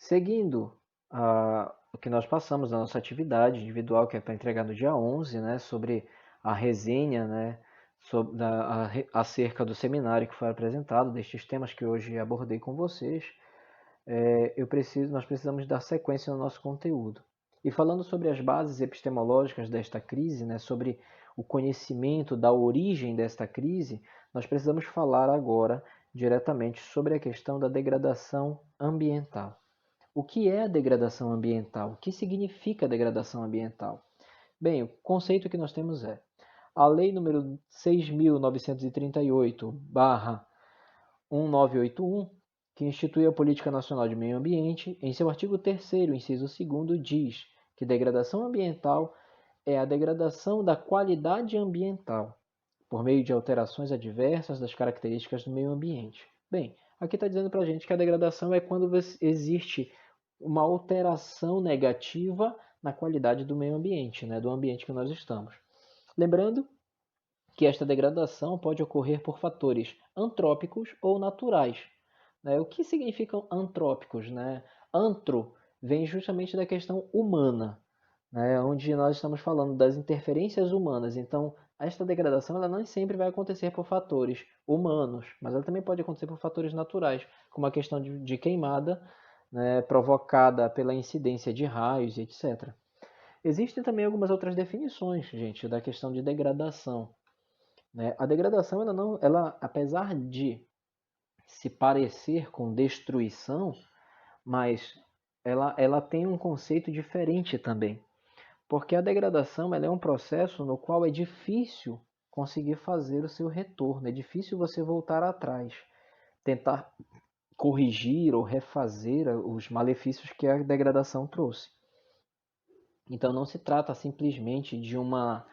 Seguindo o que nós passamos na nossa atividade individual, que é para entregar no dia 11, né, sobre a resenha, né, acerca do seminário que foi apresentado, destes temas que hoje abordei com vocês, nós precisamos dar sequência no nosso conteúdo. E falando sobre as bases epistemológicas desta crise, né, sobre o conhecimento da origem desta crise, nós precisamos falar agora diretamente sobre a questão da degradação ambiental. O que é a degradação ambiental? O que significa a degradação ambiental? Bem, o conceito que nós temos é a Lei número 6.938/1981, que institui a Política Nacional de Meio Ambiente, em seu artigo 3º, inciso 2º, diz que degradação ambiental é a degradação da qualidade ambiental, por meio de alterações adversas das características do meio ambiente. Bem, aqui está dizendo para a gente que a degradação é quando existe uma alteração negativa na qualidade do meio ambiente, né, do ambiente que nós estamos. Lembrando que esta degradação pode ocorrer por fatores antrópicos ou naturais. Né? O que significam antrópicos? Né? Antro vem justamente da questão humana, né? Onde nós estamos falando das interferências humanas. Então, esta degradação ela não sempre vai acontecer por fatores humanos, mas ela também pode acontecer por fatores naturais, como a questão de queimada, né, provocada pela incidência de raios, etc. Existem também algumas outras definições, gente, da questão de degradação. Né? A degradação, apesar de se parecer com destruição, mas ela tem um conceito diferente também. Porque a degradação ela é um processo no qual é difícil conseguir fazer o seu retorno, é difícil você voltar atrás, tentar corrigir ou refazer os malefícios que a degradação trouxe. Então não se trata simplesmente de uma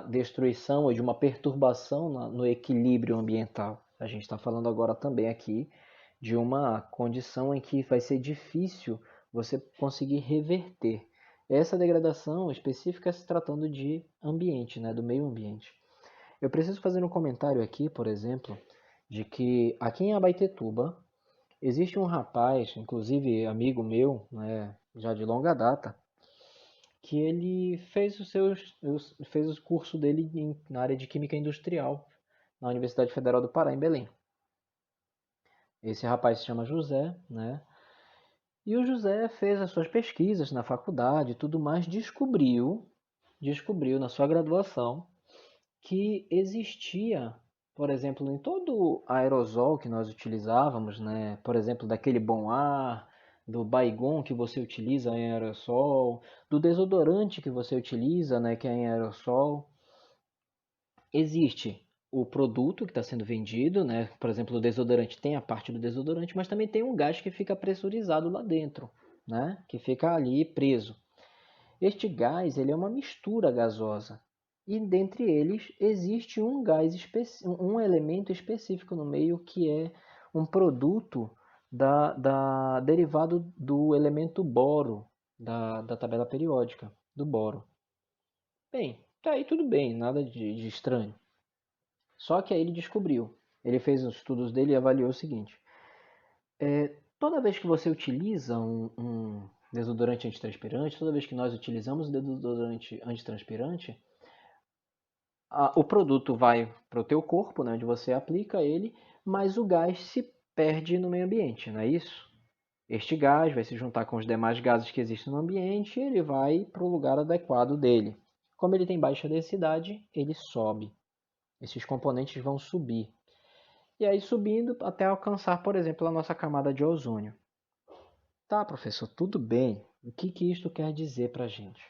destruição ou de uma perturbação no equilíbrio ambiental. A gente está falando agora também aqui de uma condição em que vai ser difícil você conseguir reverter essa degradação específica se tratando de ambiente, né, do meio ambiente. Eu preciso fazer um comentário aqui, por exemplo, de que aqui em Abaetetuba existe um rapaz, inclusive amigo meu, né, já de longa data, que ele fez o curso dele na área de Química Industrial na Universidade Federal do Pará, em Belém. Esse rapaz se chama José, né? E o José fez as suas pesquisas na faculdade e tudo mais, descobriu na sua graduação que existia, por exemplo, em todo aerosol que nós utilizávamos, né? Por exemplo, daquele bom ar, do Baygon que você utiliza em aerossol, do desodorante que você utiliza, né, que é em aerossol, existe o produto que está sendo vendido, né? Por exemplo, o desodorante tem a parte do desodorante, mas também tem um gás que fica pressurizado lá dentro, né? Que fica ali preso. Este gás ele é uma mistura gasosa e dentre eles existe um elemento específico no meio que é um produto derivado do elemento boro da tabela periódica, do boro. Bem, tá aí tudo bem, nada de estranho. Só que aí ele descobriu, ele fez os estudos dele e avaliou o seguinte: toda vez que você utiliza um desodorante antitranspirante, toda vez que nós utilizamos o desodorante antitranspirante, o produto vai para o teu corpo, né, onde você aplica ele, mas o gás se perde no meio ambiente, não é isso? Este gás vai se juntar com os demais gases que existem no ambiente e ele vai para o lugar adequado dele. Como ele tem baixa densidade, ele sobe. Esses componentes vão subir. E aí subindo até alcançar, por exemplo, a nossa camada de ozônio. Tá, professor, tudo bem. O que isto quer dizer para a gente?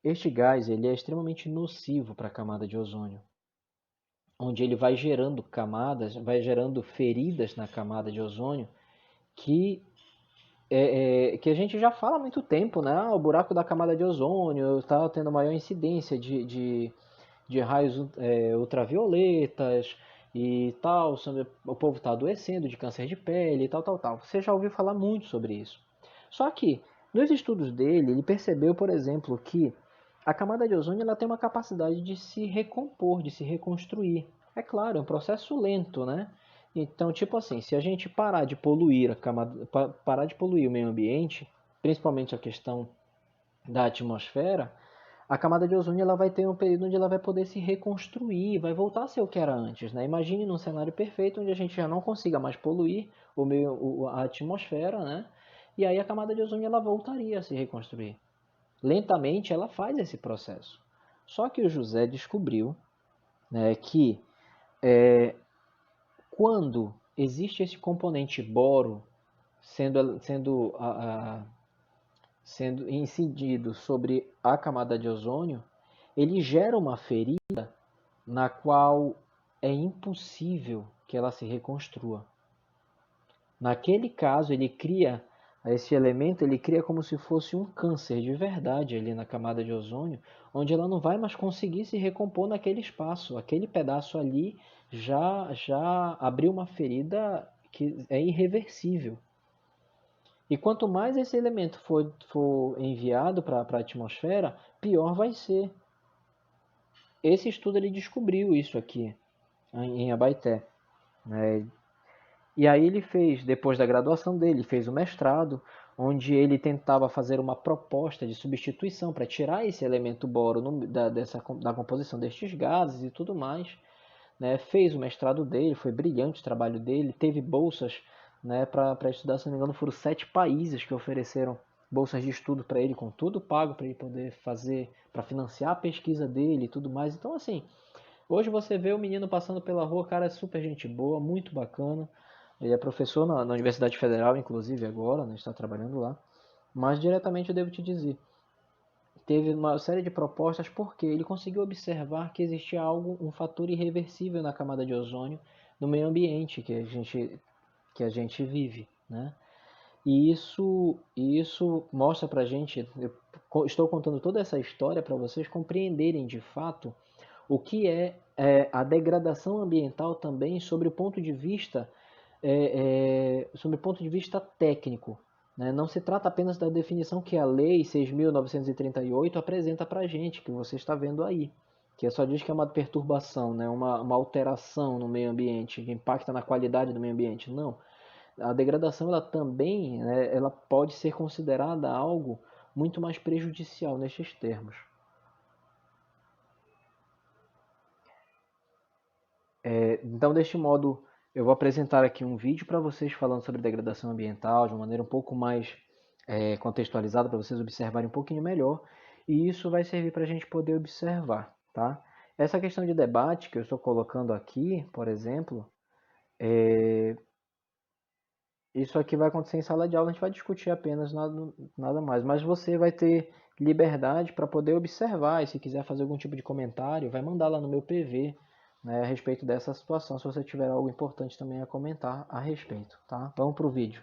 Este gás ele é extremamente nocivo para a camada de ozônio, onde ele vai gerando camadas, vai gerando feridas na camada de ozônio que que a gente já fala há muito tempo, né? O buraco da camada de ozônio está tendo maior incidência de raios ultravioletas e tal, o povo está adoecendo de câncer de pele e tal, tal, tal. Você já ouviu falar muito sobre isso. Só que, nos estudos dele, ele percebeu, por exemplo, que a camada de ozônio ela tem uma capacidade de se recompor, de se reconstruir. É claro, é um processo lento, né? Então, tipo assim, se a gente parar de poluir parar de poluir o meio ambiente, principalmente a questão da atmosfera, a camada de ozônio ela vai ter um período onde ela vai poder se reconstruir, vai voltar a ser o que era antes, né? Imagine num cenário perfeito onde a gente já não consiga mais poluir a atmosfera, né? E aí a camada de ozônio ela voltaria a se reconstruir. Lentamente ela faz esse processo. Só que o José descobriu, né, que quando existe esse componente boro sendo incidido sobre a camada de ozônio, ele gera uma ferida na qual é impossível que ela se reconstrua. Naquele caso, esse elemento, ele cria como se fosse um câncer de verdade ali na camada de ozônio, onde ela não vai mais conseguir se recompor naquele espaço. Aquele pedaço ali já abriu uma ferida que é irreversível. E quanto mais esse elemento for enviado para a atmosfera, pior vai ser. Esse estudo ele descobriu isso aqui em Abaeté, né? E aí ele fez, depois da graduação dele, fez o mestrado, onde ele tentava fazer uma proposta de substituição para tirar esse elemento boro da composição destes gases e tudo mais. Né? Fez o mestrado dele, foi brilhante o trabalho dele, teve bolsas, né, para estudar, se não me engano, foram 7 países que ofereceram bolsas de estudo para ele, com tudo pago para ele poder fazer, para financiar a pesquisa dele e tudo mais. Então, assim, hoje você vê o menino passando pela rua, cara, é super gente boa, muito bacana. Ele é professor na Universidade Federal, inclusive, agora, né, está trabalhando lá. Mas diretamente eu devo te dizer, teve uma série de propostas porque ele conseguiu observar que existia algo, um fator irreversível na camada de ozônio no meio ambiente que a gente vive, né? E isso mostra pra gente, eu estou contando toda essa história para vocês compreenderem de fato o que é a degradação ambiental também sobre o ponto de vista técnico. Né? Não se trata apenas da definição que a Lei 6.938 apresenta para a gente, que você está vendo aí, que só diz que é uma perturbação, né? uma alteração no meio ambiente, que impacta na qualidade do meio ambiente. Não. A degradação ela também, né, ela pode ser considerada algo muito mais prejudicial nestes termos. Então, deste modo, eu vou apresentar aqui um vídeo para vocês falando sobre degradação ambiental de uma maneira um pouco mais contextualizada para vocês observarem um pouquinho melhor. E isso vai servir para a gente poder observar, tá? Essa questão de debate que eu estou colocando aqui, por exemplo, isso aqui vai acontecer em sala de aula, a gente vai discutir apenas nada mais. Mas você vai ter liberdade para poder observar e se quiser fazer algum tipo de comentário, vai mandar lá no meu PV, né, a respeito dessa situação, se você tiver algo importante também a comentar a respeito, tá? Vamos para o vídeo.